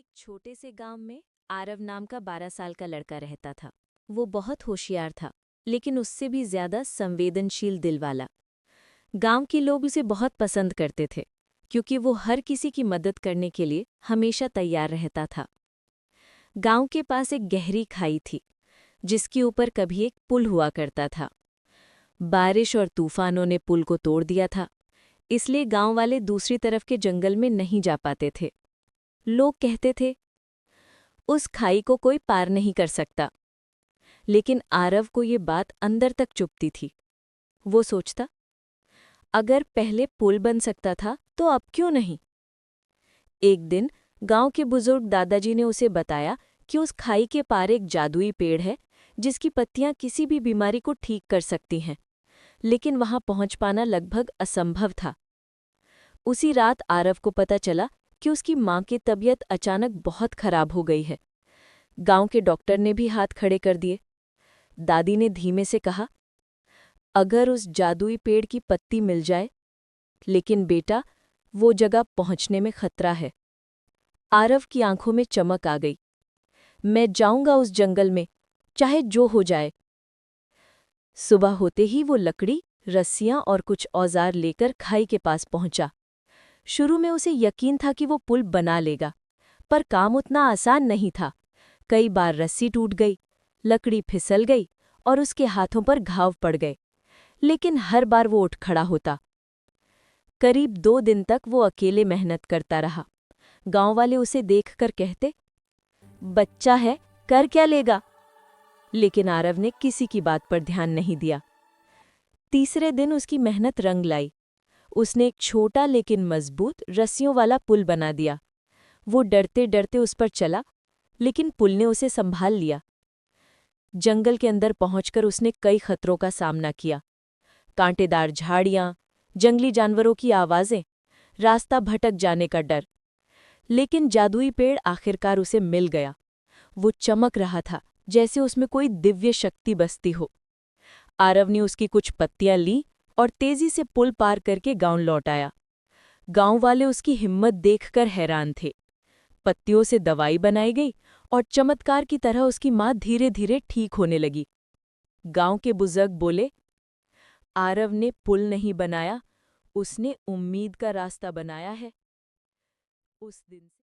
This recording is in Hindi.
एक छोटे से गांव में आरव नाम का 12 साल का लड़का रहता था। वो बहुत होशियार था, लेकिन उससे भी ज्यादा संवेदनशील दिल वाला। गांव के लोग उसे बहुत पसंद करते थे, क्योंकि वो हर किसी की मदद करने के लिए हमेशा तैयार रहता था। गांव के पास एक गहरी खाई थी, जिसके ऊपर कभी एक पुल हुआ करता था। बारिश और तूफानों ने पुल को तोड़ दिया था, इसलिए गांव वाले दूसरी तरफ के जंगल में नहीं जा पाते थे। लोग कहते थे, उस खाई को कोई पार नहीं कर सकता। लेकिन आरव को ये बात अंदर तक चुभती थी। वो सोचता, अगर पहले पुल बन सकता था तो अब क्यों नहीं। एक दिन गांव के बुजुर्ग दादाजी ने उसे बताया कि उस खाई के पार एक जादुई पेड़ है, जिसकी पत्तियां किसी भी बीमारी को ठीक कर सकती हैं, लेकिन वहां पहुंच पाना लगभग असंभव था। उसी रात आरव को पता चला कि उसकी मां की तबीयत अचानक बहुत खराब हो गई है। गांव के डॉक्टर ने भी हाथ खड़े कर दिए। दादी ने धीमे से कहा, अगर उस जादुई पेड़ की पत्ती मिल जाए, लेकिन बेटा, वो जगह पहुंचने में खतरा है। आरव की आंखों में चमक आ गई। मैं जाऊंगा उस जंगल में, चाहे जो हो जाए। सुबह होते ही वो लकड़ी, रस्सियां और कुछ औजार लेकर खाई के पास पहुंचा। शुरू में उसे यकीन था कि वो पुल बना लेगा, पर काम उतना आसान नहीं था। कई बार रस्सी टूट गई, लकड़ी फिसल गई और उसके हाथों पर घाव पड़ गए, लेकिन हर बार वो उठ खड़ा होता। करीब 2 दिन तक वो अकेले मेहनत करता रहा। गांव वाले उसे देखकर कहते, बच्चा है, कर क्या लेगा। लेकिन आरव ने किसी की बात पर ध्यान नहीं दिया। तीसरे दिन उसकी मेहनत रंग लाई। उसने एक छोटा लेकिन मजबूत रस्सियों वाला पुल बना दिया। वो डरते डरते उस पर चला, लेकिन पुल ने उसे संभाल लिया। जंगल के अंदर पहुंचकर उसने कई खतरों का सामना किया। कांटेदार झाड़ियां, जंगली जानवरों की आवाजें, रास्ता भटक जाने का डर। लेकिन जादुई पेड़ आखिरकार उसे मिल गया। वो चमक रहा था, जैसे उसमें कोई दिव्य शक्ति बसती हो। आरव ने उसकी कुछ पत्तियां लीं और तेजी से पुल पार करके गांव लौट आया। गांव वाले उसकी हिम्मत देखकर हैरान थे। पत्तियों से दवाई बनाई गई और चमत्कार की तरह उसकी मां धीरे धीरे ठीक होने लगी। गांव के बुजुर्ग बोले, आरव ने पुल नहीं बनाया, उसने उम्मीद का रास्ता बनाया है। उस दिन